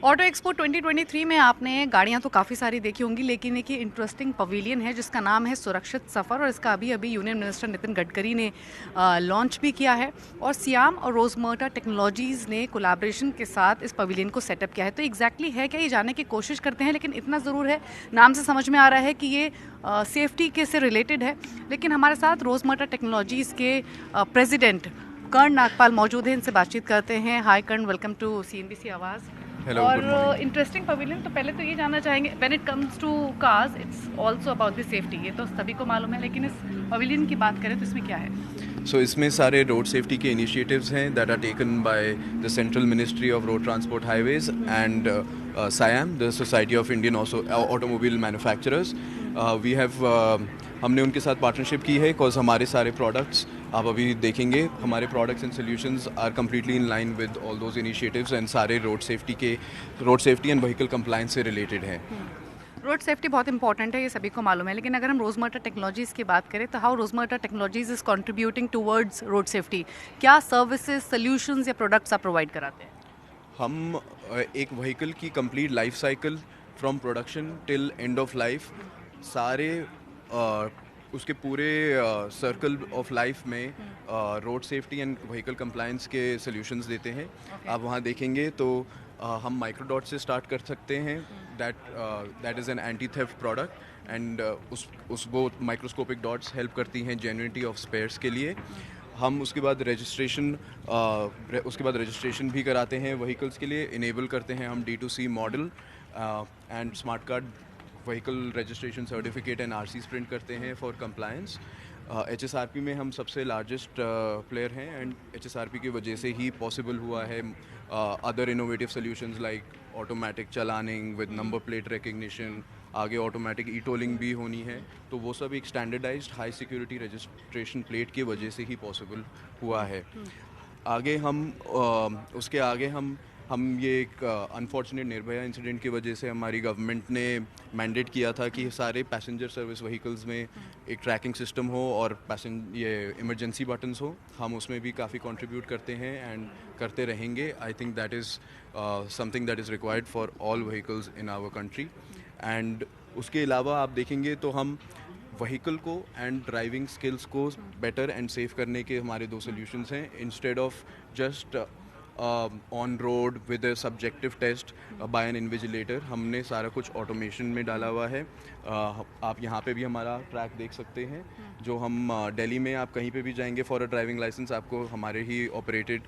Auto expo 2023 में आपने गाड़ियां तो काफ़ी सारी देखी होंगी, लेकिन एक ये इंटरेस्टिंग पवेलियन है जिसका नाम है सुरक्षित सफ़र, और इसका अभी अभी यूनियन मिनिस्टर नितिन गडकरी ने लॉन्च भी किया है। और सियाम और रोजमर्टा टेक्नोलॉजीज़ ने कोलैबोरेशन के साथ इस पवेलियन को सेटअप किया है। तो एग्जैक्टली है क्या, ये जानने की कोशिश करते हैं, लेकिन इतना ज़रूर है, नाम से समझ में आ रहा है कि ये सेफ्टी के से रिलेटेड है। लेकिन हमारे साथ रोजमर्टा टेक्नोलॉजीज़ के प्रेसिडेंट कर्ण नागपाल मौजूद हैं, इनसे बातचीत करते हैं। Hi Karan, welcome to CNBC Awaaz. Hello, good और मॉर्निंग। इंटरेस्टिंग पवेलियन, तो पहले तो ये जानना चाहेंगे, when it comes to cars it's also about the safety, ये तो सभी को मालूम है, लेकिन इस पवेलियन की बात करें तो इसमें क्या है? सो इसमें सारे रोड सेफ्टी के इनिशिएटिव्स हैं that are taken by the central ministry of road transport highways and SIAM, the society of Indian automobile manufacturers. We have हमने उनके साथ पार्टनरशिप की है बिकॉज हमारे सारे प्रोडक्ट्स आप अभी देखेंगे, हमारे products and solutions are completely in line with all those initiatives and सारे road safety and vehicle compliance से रिलेटेड हैं। रोड सेफ्टी बहुत इंपॉर्टेंट है, ये सभी को मालूम है, लेकिन अगर हम रोजमर्टा टेक्नोलॉजीज़ की बात करें तो how Rosmerta technologies is contributing towards road safety? क्या सर्विसेज, सोल्यूशंस या प्रोडक्ट्स आप प्रोवाइड कराते हैं? हम एक व्हीकल की complete life cycle from production till end of life, सारे उसके पूरे सर्कल ऑफ लाइफ में road safety and vehicle compliance के सॉल्यूशंस देते हैं। ओके। आप वहाँ देखेंगे तो हम माइक्रोडॉट से स्टार्ट कर सकते हैं। That is an anti theft product and उस वो माइक्रोस्कोपिक डॉट्स हेल्प करती हैं जेन्युइनिटी ऑफ स्पेयर्स के लिए। हम उसके बाद रजिस्ट्रेशन भी कराते हैं व्हीकल्स के लिए, इनेबल करते हैं हम D2C model and smart card vehicle registration certificate and RCs print करते हैं फॉर कंप्लायंस। HSRP में हम सबसे लार्जेस्ट प्लेयर हैं एंड HSRP की वजह से ही पॉसिबल हुआ है other innovative solutions like automatic challaning with number plate recognition, आगे ऑटोमेटिक ई टोलिंग भी होनी है, तो वो सब एक standardised high security registration plate की वजह से ही पॉसिबल हुआ है। आगे हम उसके आगे हम ये एक अनफॉर्चुनेट निर्भया इंसिडेंट की वजह से हमारी गवर्नमेंट ने मैंडेट किया था कि सारे पैसेंजर सर्विस व्हीकल्स में एक ट्रैकिंग सिस्टम हो और ये इमरजेंसी बटन्स हो। हम उसमें भी काफ़ी कंट्रीब्यूट करते हैं एंड करते रहेंगे। I think that is something that is required for all vehicles in our country. And उसके अलावा आप देखेंगे तो हम व्हीकल को एंड ड्राइविंग स्किल्स को बेटर एंड सेफ करने के हमारे दो सॉल्यूशंस हैं। Instead of just on road with a subjective test by an invigilator, हमने सारा कुछ ऑटोमेशन में डाला हुआ है। आप यहाँ पे भी हमारा ट्रैक देख सकते हैं, जो हम दिल्ली में आप कहीं पे भी जाएंगे फॉर अ ड्राइविंग लाइसेंस, आपको हमारे ही ऑपरेटेड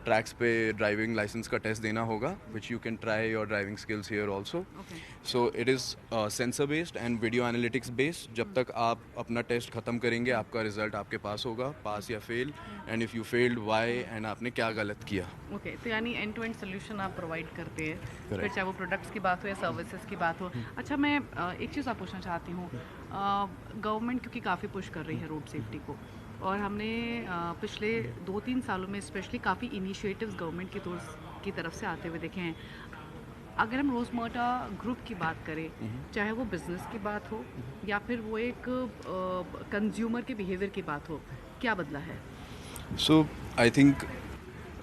ट्रैक्स पे ड्राइविंग लाइसेंस का टेस्ट देना होगा, which you can try your driving skills here also. So it is sensor based and video analytics based. जब तक आप अपना टेस्ट ख़त्म करेंगे, आपका रिजल्ट आपके पास होगा, पास या fail, and if you failed why and आपने क्या गलत किया। ओके, तो यानी एंड टू एंड सोल्यूशन आप प्रोवाइड करते हैं, फिर Correct. चाहे वो प्रोडक्ट्स की बात हो या सर्विसेज की बात हो। अच्छा, मैं एक चीज़ आप पूछना चाहती हूँ, गवर्नमेंट क्योंकि काफ़ी पुश कर रही है रोड सेफ्टी को, और हमने पिछले 2-3 सालों में स्पेशली काफ़ी इनिशिएटिव्स गवर्नमेंट की तरफ से आते हुए देखे हैं। अगर हम रोजमर्टा ग्रुप की बात करें, चाहे वो बिजनेस की बात हो या फिर वो एक कंज्यूमर के बिहेवियर की बात हो, क्या बदला है? So I think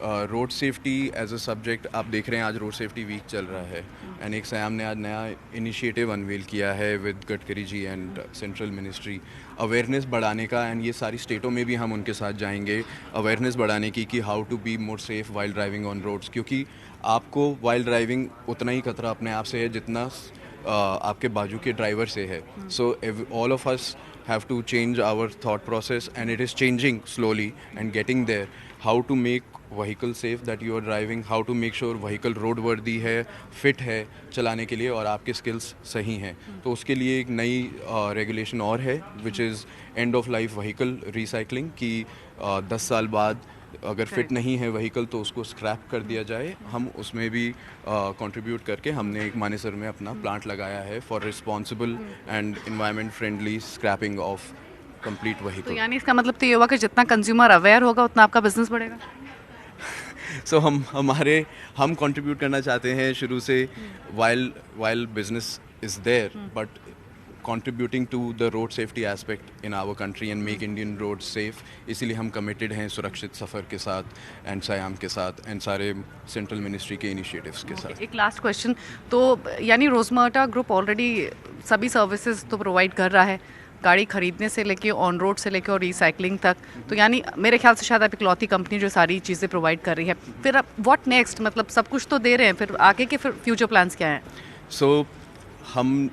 road safety as a subject, आप देख रहे हैं आज रोड सेफ्टी वीक चल रहा है एंड एक SIAM ने आज नया इनिशिएटिव अनवील किया है with Gadkari ji and central ministry, awareness बढ़ाने का। एंड ये सारी स्टेटों में भी हम उनके साथ जाएंगे अवेयरनेस बढ़ाने की कि how to be more safe while driving on roads, क्योंकि आपको वाइल ड्राइविंग उतना ही खतरा अपने आप से है जितना आपके बाजू के ड्राइवर से है। So all of us have to change our thought process and it is changing slowly and getting there. How to make vehicle safe that you are driving, how to make sure vehicle road worthy है, fit है चलाने के लिए और आपके skills सही हैं। तो उसके लिए एक नई रेगुलेशन और है which is end of life vehicle recycling, कि 10 साल बाद अगर फिट नहीं है व्हीकल तो उसको स्क्रैप कर दिया जाए। हम उसमें भी कंट्रीब्यूट करके हमने एक मानेसर में अपना प्लांट लगाया है for responsible and environment friendly scrapping of complete तो व्हीकल। यानी इसका मतलब तो ये हुआ कि जितना कंज्यूमर अवेयर होगा उतना आपका बिजनेस बढ़ेगा। सो हम कंट्रीब्यूट करना चाहते हैं शुरू से, while business is there, but contributing to the road safety aspect in our country and make Indian roads safe. इसीलिए हम committed हैं सुरक्षित सफ़र के साथ एंड SIAM के साथ एंड सारे सेंट्रल मिनिस्ट्री के इनिशिएटिव्स के साथ. एक लास्ट क्वेश्चन, तो यानी रोजमर्रा ग्रुप ऑलरेडी सभी सर्विसेज तो प्रोवाइड कर रहा है, गाड़ी खरीदने से लेके ऑन रोड से लेके और रिसाइकलिंग तक, तो यानी मेरे ख्याल से शायद आप इकलौती कंपनी जो सारी चीज़ें प्रोवाइड कर रही है. फिर अब व्हाट नेक्स्ट, मतलब सब कुछ तो दे रहे हैं, फिर आगे के फिर फ्यूचर प्लान्स क्या हैं? सो हम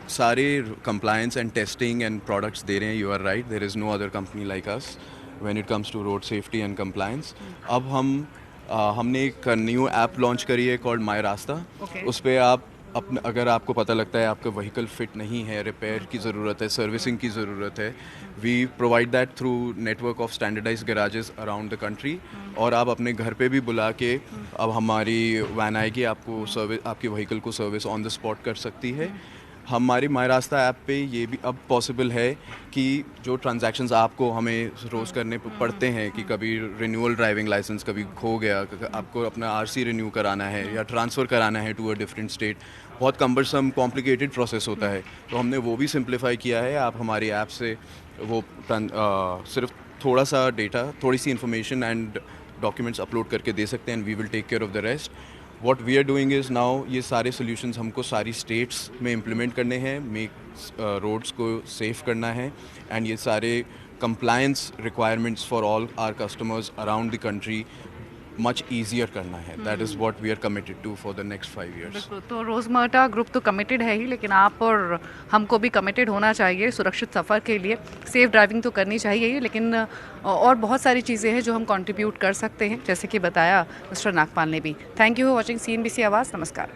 सारे compliance and testing and products दे रहे हैं. You are right, there is no other company like us when it comes to road safety and compliance. अब हमने एक न्यू ऐप लॉन्च करी है कॉल्ड माई रास्ता. उस पर आप अगर आपको पता लगता है आपका व्हीकल फिट नहीं है, रिपेयर की ज़रूरत है, सर्विसिंग की ज़रूरत है, we provide that through network of standardised garages around the country. और आप अपने घर पे भी बुला के अब हमारी वैन आएगी, आपको सर्विस, आपके व्हीकल को सर्विस ऑन द स्पॉट कर सकती है. हमारी माई रास्ता ऐप पे ये भी अब पॉसिबल है कि जो ट्रांजैक्शंस आपको हमें रोज़ करने पड़ते हैं, कि कभी रिन्यूअल ड्राइविंग लाइसेंस कभी खो गया, आपको अपना RC रिन्यू कराना है या ट्रांसफ़र कराना है टू अ डिफरेंट स्टेट, बहुत कम्बरसम कॉम्प्लिकेटेड प्रोसेस होता है, तो हमने वो भी सिंप्लीफाई किया है. आप हमारी ऐप से वो सिर्फ थोड़ा सा डेटा, थोड़ी सी इन्फॉर्मेशन एंड डॉक्यूमेंट्स अपलोड करके दे सकते हैं and we will take care of the rest. What we are doing is now ये सारे solutions हमको सारी states में implement करने हैं, make roads को safe करना है and ये सारे compliance requirements for all our customers around the country much easier करना है. That is what we are committed to for the next 5 years. बिल्कुल, तो रोजमर्रा ग्रुप तो कमिटेड है ही, लेकिन आप और हमको भी कमिटेड होना चाहिए सुरक्षित सफ़र के लिए. सेफ ड्राइविंग तो करनी चाहिए ही, लेकिन और बहुत सारी चीज़ें हैं जो हम कंट्रीब्यूट कर सकते हैं, जैसे कि बताया मिस्टर नागपाल ने भी. Thank you for watching CNBC आवाज़. नमस्कार.